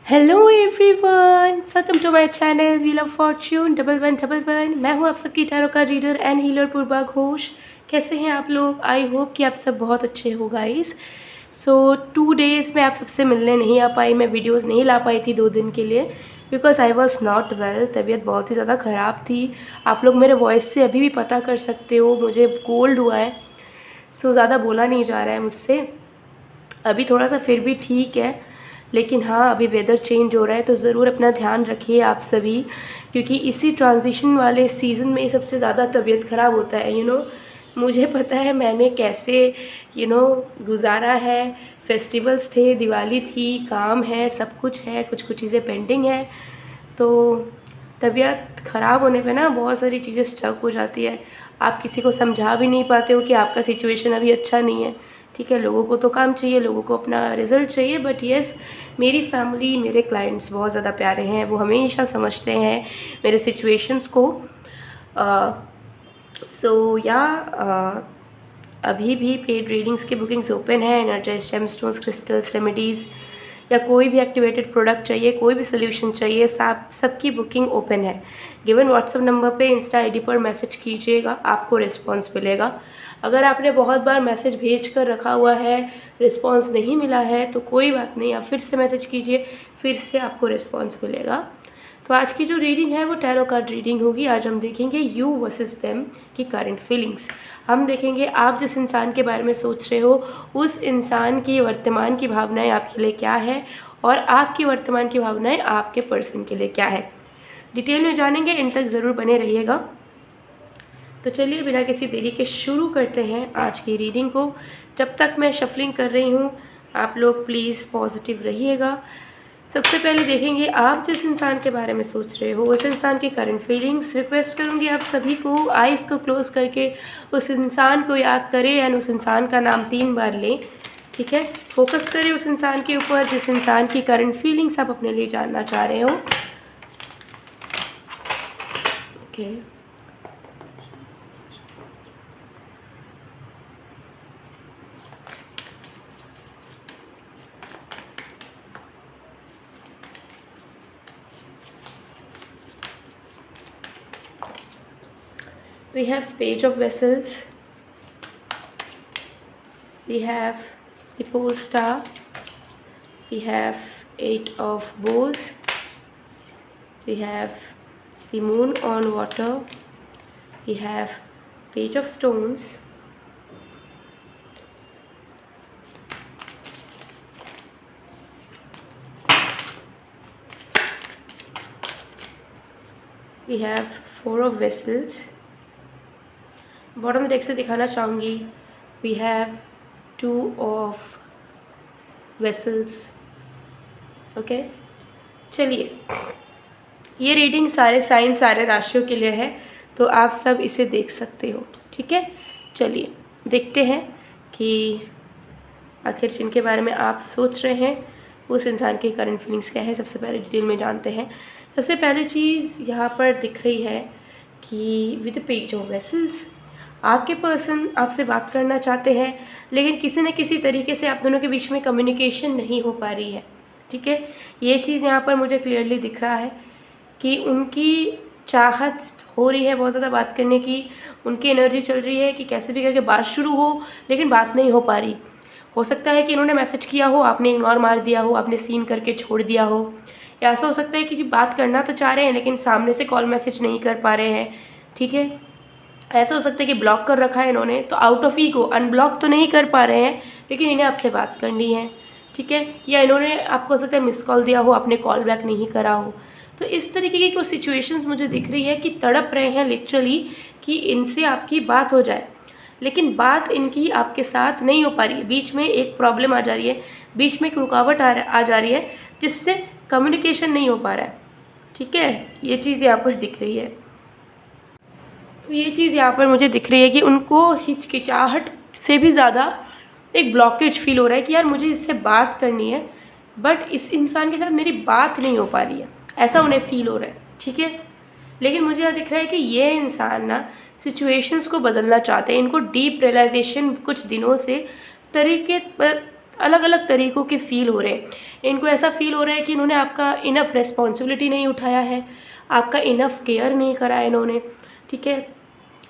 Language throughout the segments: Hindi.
Hello everyone, welcome to my channel wheel of fortune 1111। मैं हूँ आप सबकी टैरो का reader and healer Purva Ghosh. कैसे हैं आप लोग? आई होप कि आप सब बहुत अच्छे हो गाइस। सो 2 डेज़ में आप सबसे मिलने नहीं आ पाई, मैं वीडियोस नहीं ला पाई थी 2 दिन के लिए because I was not well. तबीयत बहुत ही ज़्यादा ख़राब थी। आप लोग मेरे वॉइस से अभी भी पता कर सकते हो, मुझे कोल्ड हुआ है। सो ज़्यादा बोला नहीं जा रहा है मुझसे। अभी थोड़ा सा फिर भी ठीक है, लेकिन हाँ अभी वेदर चेंज हो रहा है तो ज़रूर अपना ध्यान रखिए आप सभी, क्योंकि इसी ट्रांजिशन वाले सीज़न में सबसे ज़्यादा तबीयत ख़राब होता है। मुझे पता है मैंने कैसे गुजारा है। फेस्टिवल्स थे, दिवाली थी, काम है, सब कुछ है, कुछ कुछ चीज़ें पेंडिंग है। तो तबीयत ख़राब होने पे ना बहुत सारी चीज़ें स्टक हो जाती है। आप किसी को समझा भी नहीं पाते हो कि आपका सिचुएशन अभी अच्छा नहीं है। ठीक है, लोगों को तो काम चाहिए, लोगों को अपना रिज़ल्ट चाहिए, बट येस मेरी फैमिली, मेरे क्लाइंट्स बहुत ज़्यादा प्यारे हैं। वो हमेशा समझते हैं मेरे सिचुएशंस को। सो या अभी भी पेड रीडिंग्स की बुकिंग्स ओपन है। एनर्जाइज जेमस्टोन्स, क्रिस्टल्स, रेमेडीज़ या कोई भी एक्टिवेटेड प्रोडक्ट चाहिए, कोई भी सोल्यूशन चाहिए, सबकी बुकिंग ओपन है। गिवन व्हाट्सअप नंबर पे, इंस्टा आईडी पर मैसेज कीजिएगा, आपको रिस्पांस मिलेगा। अगर आपने बहुत बार मैसेज भेज कर रखा हुआ है, रिस्पांस नहीं मिला है, तो कोई बात नहीं, आप फिर से मैसेज कीजिए, फिर से आपको रिस्पांस मिलेगा। तो आज की जो रीडिंग है वो टैरो कार्ड रीडिंग होगी। आज हम देखेंगे यू वर्सेस देम की करंट फीलिंग्स। हम देखेंगे आप जिस इंसान के बारे में सोच रहे हो उस इंसान की वर्तमान की भावनाएं आपके लिए क्या है, और आपकी वर्तमान की भावनाएं आपके पर्सन के लिए क्या है। डिटेल में जानेंगे, इन तक ज़रूर बने रहिएगा। तो चलिए बिना किसी देरी के शुरू करते हैं आज की रीडिंग को। जब तक मैं शफलिंग कर रही हूँ आप लोग प्लीज़ पॉजिटिव रहिएगा। सबसे पहले देखेंगे आप जिस इंसान के बारे में सोच रहे हो उस इंसान की करंट फीलिंग्स। रिक्वेस्ट करूँगी आप सभी को आइज़ को क्लोज़ करके उस इंसान को याद करें एंड उस इंसान का नाम 3 बार लें। ठीक है, फोकस करें उस इंसान के ऊपर जिस इंसान की करंट फीलिंग्स आप अपने लिए जानना चाह रहे हो। Okay, we have page of vessels, we have the pole star, we have 8 of bows, we have the moon on water, we have page of stones, we have 4 of vessels। Bottom deck से दिखाना चाहूँगी we have 2 of vessels. Okay, चलिए ये रीडिंग सारे साइन, सारे राशियों के लिए है, तो आप सब इसे देख सकते हो। ठीक है, चलिए देखते हैं कि आखिर जिनके बारे में आप सोच रहे हैं उस इंसान की करंट फीलिंग्स क्या है। सबसे पहले डिटेल में जानते हैं। सबसे पहली चीज़ यहाँ पर दिख रही है कि विद पेज ऑफ वेसल्स आपके पर्सन आपसे बात करना चाहते हैं, लेकिन किसी न किसी तरीके से आप दोनों के बीच में कम्युनिकेशन नहीं हो पा रही है। ठीक है, ये चीज़ यहाँ पर मुझे क्लियरली दिख रहा है कि उनकी चाहत हो रही है बहुत ज़्यादा बात करने की, उनकी एनर्जी चल रही है कि कैसे भी करके बात शुरू हो, लेकिन बात नहीं हो पा रही। हो सकता है कि इन्होंने मैसेज किया हो, आपने इग्नोर मार दिया हो, आपने सीन करके छोड़ दिया हो, या ऐसा हो सकता है कि बात करना तो चाह रहे हैं लेकिन सामने से कॉल मैसेज नहीं कर पा रहे हैं। ठीक है, ऐसा हो सकता है कि ब्लॉक कर रखा है इन्होंने, तो आउट ऑफ ईगो अनब्लॉक तो नहीं कर पा रहे हैं लेकिन इन्हें आपसे बात करनी है। ठीक है, या इन्होंने आपको हो सकता है मिस कॉल दिया हो, आपने कॉल बैक नहीं करा हो। तो इस तरीके की कुछ सिचुएशंस मुझे दिख रही है कि तड़प रहे हैं लिटरली कि इनसे आपकी बात हो जाए, लेकिन बात इनकी आपके साथ नहीं हो पा रही है। बीच में एक प्रॉब्लम आ जा रही है, बीच में एक रुकावट आ जा रही है जिससे कम्युनिकेशन नहीं हो पा रहा है। ठीक है, ये चीज़ यहाँ पर दिख रही है। तो ये चीज़ यहाँ पर मुझे दिख रही है कि उनको हिचकिचाहट से भी ज़्यादा एक ब्लॉकेज फील हो रहा है कि यार मुझे इससे बात करनी है बट इस इंसान के साथ मेरी बात नहीं हो पा रही है, ऐसा उन्हें फील हो रहा है। ठीक है, लेकिन मुझे यह दिख रहा है कि ये इंसान ना सिचुएशंस को बदलना चाहते हैं। इनको डीप रियलाइजेशन कुछ दिनों से तरीके अलग अलग तरीक़ों के फ़ील हो रहे हैं। इनको ऐसा फ़ील हो रहा है कि इन्होंने आपका इनफ रिस्पॉन्सिबिलिटी नहीं उठाया है, आपका इनफ केयर नहीं करा है इन्होंने, ठीक है,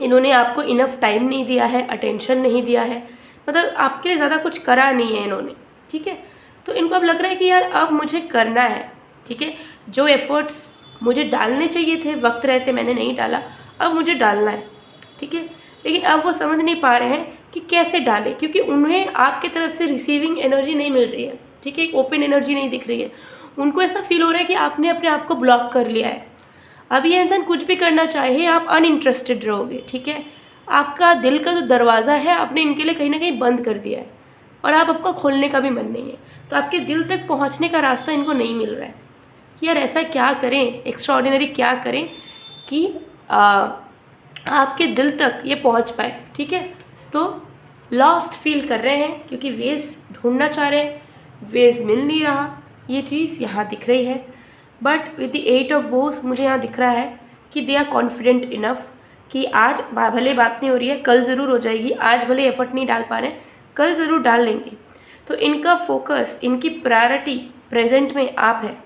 इन्होंने आपको इनफ टाइम नहीं दिया है, अटेंशन नहीं दिया है, मतलब आपके लिए ज़्यादा कुछ करा नहीं है इन्होंने, ठीक है। तो इनको अब लग रहा है कि यार अब मुझे करना है, ठीक है, जो एफ़र्ट्स मुझे डालने चाहिए थे वक्त रहते मैंने नहीं डाला, अब मुझे डालना है, ठीक है। लेकिन अब वो समझ नहीं पा रहे हैं कि कैसे डालें, क्योंकि उन्हें आपकी तरफ से रिसीविंग एनर्जी नहीं मिल रही है, ठीक है, एक ओपन एनर्जी नहीं दिख रही है। उनको ऐसा फील हो रहा है कि आपने अपने आप को ब्लॉक कर लिया है। अब ये इंसान कुछ भी करना चाहे आप अनइंटरेस्टेड रहोगे, ठीक है। आपका दिल का जो दरवाज़ा है आपने इनके लिए कहीं ना कहीं बंद कर दिया है और आप आपका खोलने का भी मन नहीं है, तो आपके दिल तक पहुंचने का रास्ता इनको नहीं मिल रहा है कि यार ऐसा क्या करें, एक्स्ट्राऑर्डिनरी क्या करें कि आपके दिल तक ये पहुंच पाए, ठीक है। तो लॉस्ट फील कर रहे हैं क्योंकि वेज ढूंढना चाह रहे हैं, वेज मिल नहीं रहा, ये चीज़ यहाँ दिख रही है। But with the 8 of Bose मुझे यहाँ दिख रहा है कि दे आर कॉन्फिडेंट इनफ कि आज भले बात नहीं हो रही है, कल ज़रूर हो जाएगी, आज भले एफर्ट नहीं डाल पा रहे हैं, कल ज़रूर डाल लेंगे। तो इनका फोकस, इनकी प्रायोरिटी प्रेजेंट में आप है,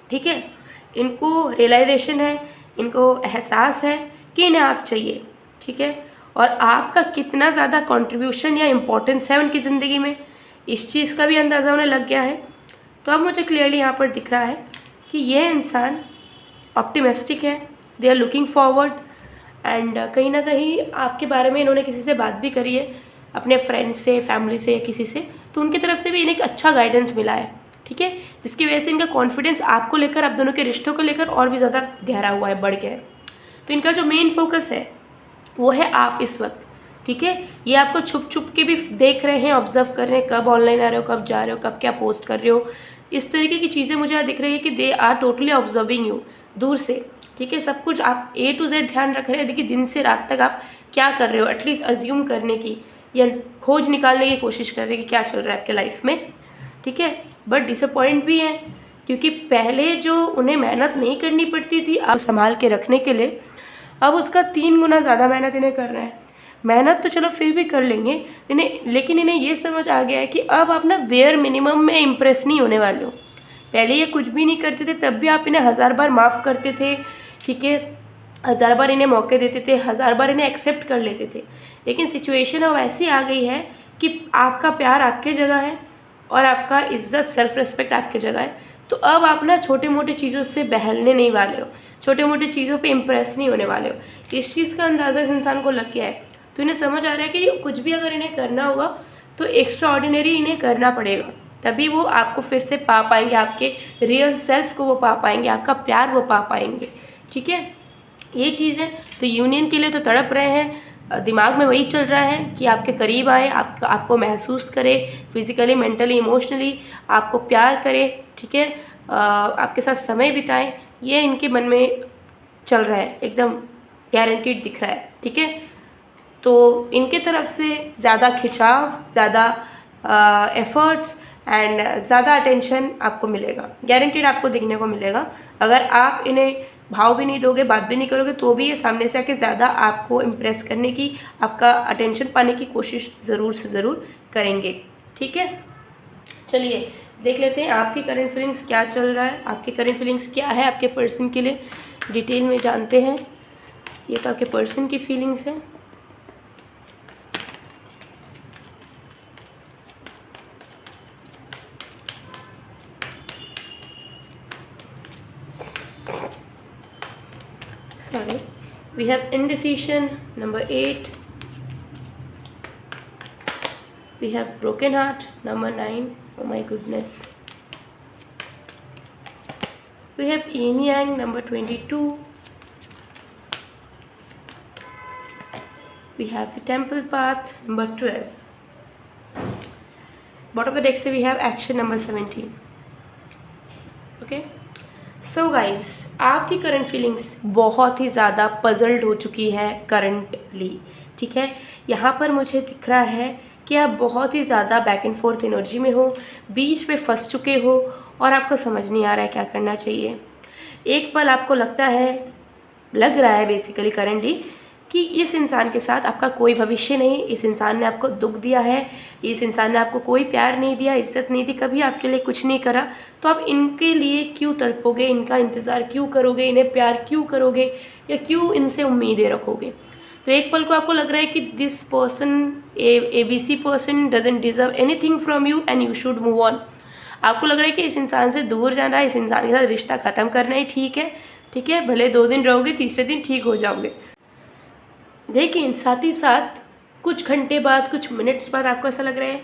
ठीक है। इनको रियलाइजेशन है, इनको एहसास है कि इन्हें आप चाहिए, ठीक है, और आपका कितना ज़्यादा कंट्रीब्यूशन या इम्पोर्टेंस है उनकी ज़िंदगी में, इस चीज़ का भी अंदाज़ा उन्हें लग गया है। तो अब मुझे क्लियरली यहाँ पर दिख रहा है कि ये इंसान ऑप्टिमिस्टिक है, they are looking forward, and कहीं ना कहीं आपके बारे में इन्होंने किसी से बात भी करी है, अपने फ्रेंड्स से, फैमिली से या किसी से, तो उनकी तरफ से भी इन्हें एक अच्छा गाइडेंस मिला है, ठीक है, जिसकी वजह से इनका कॉन्फिडेंस आपको लेकर, आप दोनों के रिश्तों को लेकर और भी ज़्यादा गहरा हुआ है, बढ़ गया है। तो इनका जो मेन फोकस है वो है आप इस वक्त, ठीक है। ये आपको छुप छुप के भी देख रहे हैं, ऑब्जर्व कर रहे हैं, कब ऑनलाइन आ रहे हो, कब जा रहे हो, कब क्या पोस्ट कर रहे हो, इस तरीके की चीज़ें मुझे दिख रही है कि they are totally observing you दूर से, ठीक है। सब कुछ आप A to Z ध्यान रख रहे हैं, देखिए दिन से रात तक आप क्या कर रहे हो, एटलीस्ट अज्यूम करने की या खोज निकालने की कोशिश कर रहे हैं कि क्या चल रहा है आपके लाइफ में, ठीक है। बट डिसअपॉइंट भी हैं क्योंकि पहले जो उन्हें मेहनत नहीं करनी पड़ती थी आप संभाल के रखने के लिए, अब उसका 3 गुना ज़्यादा मेहनत इन्हें कर रहे हैं। मेहनत तो चलो फिर भी कर लेंगे इन्हें, लेकिन इन्हें ये समझ आ गया है कि अब आप ना बेयर मिनिमम में इम्प्रेस नहीं होने वाले हो। पहले ये कुछ भी नहीं करते थे तब भी आप इन्हें 1000 बार माफ़ करते थे, ठीक है, 1000 बार इन्हें मौके देते थे, 1000 बार इन्हें एक्सेप्ट कर लेते थे। लेकिन सिचुएशन अब ऐसी आ गई है कि आपका प्यार आपके जगह है और आपका इज्जत, सेल्फ रिस्पेक्ट आपकी जगह है। तो अब आप ना छोटे मोटे चीज़ों से बहलने नहीं वाले हो, छोटे मोटे चीज़ों पे इम्प्रेस नहीं होने वाले हो। इस चीज़ का अंदाज़ा इस इंसान को लग गया है, तो इन्हें समझ आ रहा है कि कुछ भी अगर इन्हें करना होगा तो एक्स्ट्रा ऑर्डिनरी इन्हें करना पड़ेगा, तभी वो आपको फिर से पा पाएंगे, आपके रियल सेल्फ को वो पा पाएंगे, आपका प्यार वो पा पाएंगे, ठीक है। ये चीज़ है। तो यूनियन के लिए तो तड़प रहे हैं, दिमाग में वही चल रहा है कि आपके करीब आए, आपको महसूस करे, फिज़िकली, मेंटली, इमोशनली आपको प्यार करे, ठीक है, आपके साथ समय बिताएं, ये इनके मन में चल रहा है, एकदम गारंटीड दिख रहा है, ठीक है। तो इनके तरफ से ज़्यादा खिंचाव, ज़्यादा एफर्ट्स एंड ज़्यादा अटेंशन आपको मिलेगा, गारंटीड आपको दिखने को मिलेगा। अगर आप इन्हें भाव भी नहीं दोगे, बात भी नहीं करोगे, तो भी ये सामने से आके ज़्यादा आपको इम्प्रेस करने की, आपका अटेंशन पाने की कोशिश ज़रूर से ज़रूर करेंगे, ठीक है। चलिए देख लेते हैं आपकी करंट फीलिंग्स क्या चल रहा है, आपकी करंट फीलिंग्स क्या है आपके पर्सन के लिए, डिटेल में जानते हैं। ये तो आपके पर्सन की फीलिंग्स है। Sorry, we have indecision, number 8. We have broken heart, number 9. Oh my goodness. We have yin yang, number 22. We have the temple path, number 12. Bottom of the deck we have action, number 17. Okay. So guys, आपकी करंट फीलिंग्स बहुत ही ज़्यादा पजल्ड हो चुकी है करंटली, ठीक है। यहाँ पर मुझे दिख रहा है कि आप बहुत ही ज़्यादा बैक एंड फोर्थ एनर्जी में हो, बीच में फंस चुके हो और आपको समझ नहीं आ रहा है क्या करना चाहिए। एक पल आपको लगता है, लग रहा है बेसिकली करंटली कि इस इंसान के साथ आपका कोई भविष्य नहीं, इस इंसान ने आपको दुख दिया है, इस इंसान ने आपको कोई प्यार नहीं दिया, इज्जत नहीं दी, कभी आपके लिए कुछ नहीं करा, तो आप इनके लिए क्यों तड़पोगे, इनका इंतज़ार क्यों करोगे, इन्हें प्यार क्यों करोगे या क्यों इनसे उम्मीदें रखोगे। तो एक पल को आपको लग रहा है कि this person, ABC person doesn't deserve anything from you and you should move on. आपको लग रहा है कि इस इंसान से दूर जाना, इस इंसान के साथ रिश्ता ख़त्म करना ही ठीक है, भले 2 दिन रहोगे, तीसरे दिन ठीक हो जाओगे। लेकिन साथ ही साथ कुछ घंटे बाद, कुछ मिनट्स बाद आपको ऐसा लग रहा है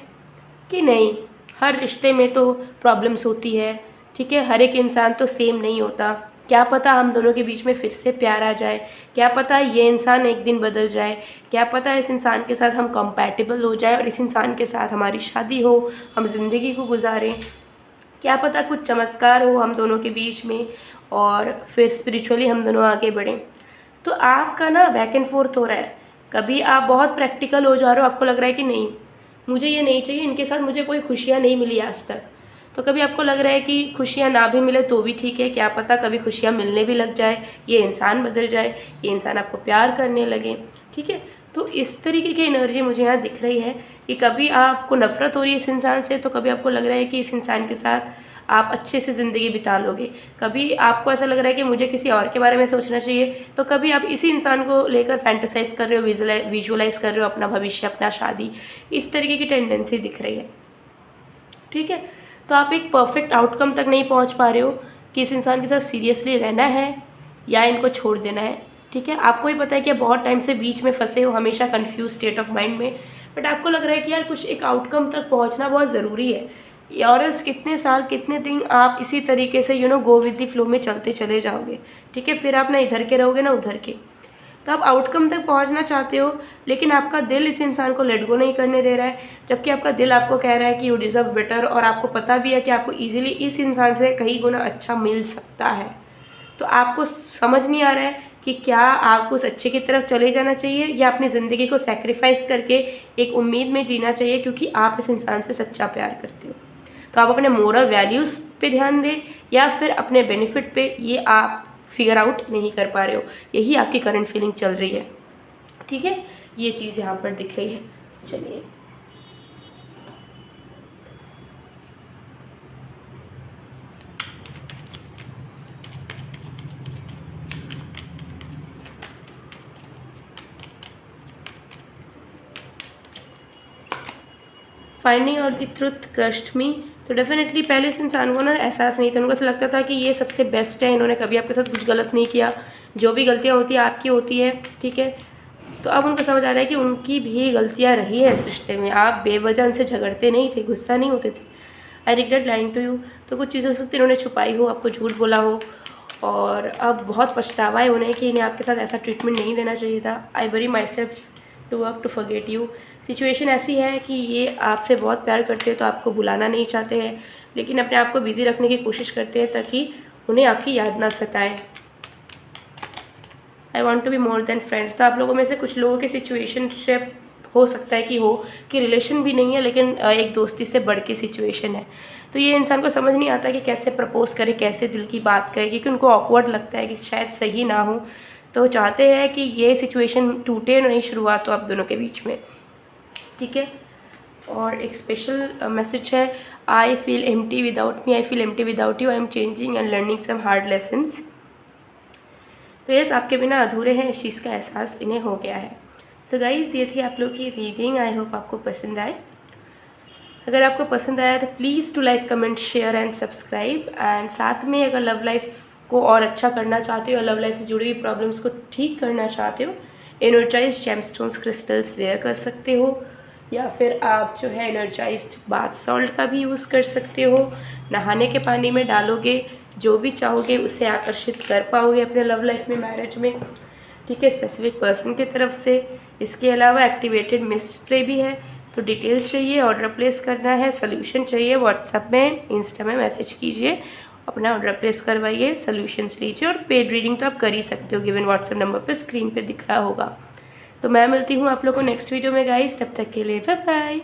कि नहीं, हर रिश्ते में तो प्रॉब्लम्स होती है, ठीक है, हर एक इंसान तो सेम नहीं होता, क्या पता हम दोनों के बीच में फिर से प्यार आ जाए, क्या पता ये इंसान एक दिन बदल जाए, क्या पता इस इंसान के साथ हम कंपैटिबल हो जाए और इस इंसान के साथ हमारी शादी हो, हम ज़िंदगी को गुजारें, क्या पता कुछ चमत्कार हो हम दोनों के बीच में और फिर स्पिरिचुअली हम दोनों आगे बढ़ें। तो आपका ना बैक एंड फोर्थ हो रहा है, कभी आप बहुत प्रैक्टिकल हो जा रहे हो, आपको लग रहा है कि नहीं मुझे ये नहीं चाहिए, इनके साथ मुझे कोई खुशियाँ नहीं मिली आज तक। तो कभी आपको लग रहा है कि खुशियाँ ना भी मिले तो भी ठीक है, क्या पता कभी खुशियाँ मिलने भी लग जाए, ये इंसान बदल जाए, ये इंसान आपको प्यार करने लगे, ठीक है। तो इस तरीके की एनर्जी मुझे यहाँ दिख रही है कि कभी आपको नफ़रत हो रही है इस इंसान से, तो कभी आपको लग रहा है कि इस इंसान के साथ आप अच्छे से ज़िंदगी बिता लोगे, कभी आपको ऐसा लग रहा है कि मुझे किसी और के बारे में सोचना चाहिए, तो कभी आप इसी इंसान को लेकर फैंटेसाइज कर रहे हो, विजुअलाइज कर रहे हो अपना भविष्य, अपना शादी, इस तरीके की टेंडेंसी दिख रही है, ठीक है। तो आप एक परफेक्ट आउटकम तक नहीं पहुंच पा रहे हो कि इस इंसान के साथ सीरियसली रहना है या इनको छोड़ देना है, ठीक है। आपको भी पता है कि आप बहुत टाइम से बीच में फंसे हो, हमेशा कंफ्यूज स्टेट ऑफ माइंड में, बट आपको लग रहा है कि यार कुछ एक आउटकम तक पहुंचना बहुत ज़रूरी है, और एल्स कितने साल कितने दिन आप इसी तरीके से गो विद द फ्लो में चलते चले जाओगे, ठीक है। फिर आप ना इधर के रहोगे ना उधर के। तो आप आउटकम तक पहुंचना चाहते हो, लेकिन आपका दिल इस इंसान को लेट गो नहीं करने दे रहा है, जबकि आपका दिल आपको कह रहा है कि यू डिज़र्व बेटर, और आपको पता भी है कि आपको ईजिली इस इंसान से कई गुना अच्छा मिल सकता है। तो आपको समझ नहीं आ रहा है कि क्या आपको उस अच्छे की तरफ चले जाना चाहिए या अपनी ज़िंदगी को सेक्रीफाइस करके एक उम्मीद में जीना चाहिए क्योंकि आप इस इंसान से सच्चा प्यार करते हो। तो आप अपने मोरल वैल्यूज़ पे ध्यान दें या फिर अपने बेनिफिट पे, ये आप फिगर आउट नहीं कर पा रहे हो, यही आपकी करंट फीलिंग चल रही है, ठीक है। ये चीज़ यहाँ पर दिख रही है। चलिए finding out the truth crushed me. तो डेफिनेटली पहले इस इंसान को ना एहसास नहीं था, उनको ऐसा लगता था कि ये सबसे बेस्ट है, इन्होंने कभी आपके साथ कुछ गलत नहीं किया, जो भी गलतियाँ होती है आपकी होती है, ठीक है। तो अब उनको समझ आ रहा है कि उनकी भी गलतियाँ रही है इस रिश्ते में, आप बेवजह उनसे झगड़ते नहीं थे, गुस्सा नहीं होते थे। I regret lying to you. तो कुछ चीज़ें हो सकती इन्होंने छुपाई हो, आपको झूठ बोला हो, और अब बहुत पछतावा है उन्हें कि इन्हें आपके साथ ऐसा ट्रीटमेंट नहीं देना चाहिए था। I bury myself to work to forget you. Situation ऐसी है कि ये आपसे बहुत प्यार करते हैं तो आपको बुलाना नहीं चाहते हैं, लेकिन अपने आप को बिजी रखने की कोशिश करते हैं ताकि उन्हें आपकी याद ना सताए। I want to be more than friends. तो आप लोगों में से कुछ लोगों के सिचुएशनशिप हो सकता है कि रिलेशन भी नहीं है लेकिन एक दोस्ती से बढ़ के सिचुएशन है। तो ये इंसान को समझ नहीं आता कि कैसे प्रपोज करे, कैसे दिल की बात करे, क्योंकि उनको ऑकवर्ड लगता है कि शायद सही ना हो, तो चाहते हैं कि ये सिचुएशन टूटे नहीं शुरुआत हो आप दोनों के बीच में, ठीक है। और एक स्पेशल मैसेज है, I feel empty without me, I feel empty without you, I am changing and learning some hard lessons. तो यस, आपके बिना अधूरे हैं, इस चीज़ का एहसास इन्हें हो गया है। सो गाइज़, ये थी आप लोग की रीडिंग। आई होप आपको पसंद आए। अगर आपको पसंद आया तो please to like, comment, share and subscribe. And साथ में अगर लव लाइफ को और अच्छा करना चाहते हो, लव लाइफ से जुड़ी हुई प्रॉब्लम्स को ठीक करना चाहते हो, एनर्जाइज्ड जेमस्टोन्स क्रिस्टल्स वेयर कर सकते हो, या फिर आप जो है एनर्जाइज्ड बाथ सॉल्ट का भी यूज़ कर सकते हो। नहाने के पानी में डालोगे, जो भी चाहोगे उसे आकर्षित कर पाओगे अपने लव लाइफ में, मैरिज में, ठीक है, स्पेसिफिक पर्सन की तरफ से। इसके अलावा एक्टिवेटेड मिस्ट स्प्रे भी है। तो डिटेल्स चाहिए, ऑर्डर प्लेस करना है, सोल्यूशन चाहिए, व्हाट्सएप में, इंस्टा में मैसेज कीजिए, अपना ऑर्डर प्लेस करवाइए, सोल्यूशंस लीजिए। और पेड रीडिंग तो आप कर ही सकते हो, गिवन व्हाट्सएप नंबर पे स्क्रीन पे दिख रहा होगा। तो मैं मिलती हूँ आप लोगों को नेक्स्ट वीडियो में गाइस, तब तक के लिए बाय बाय।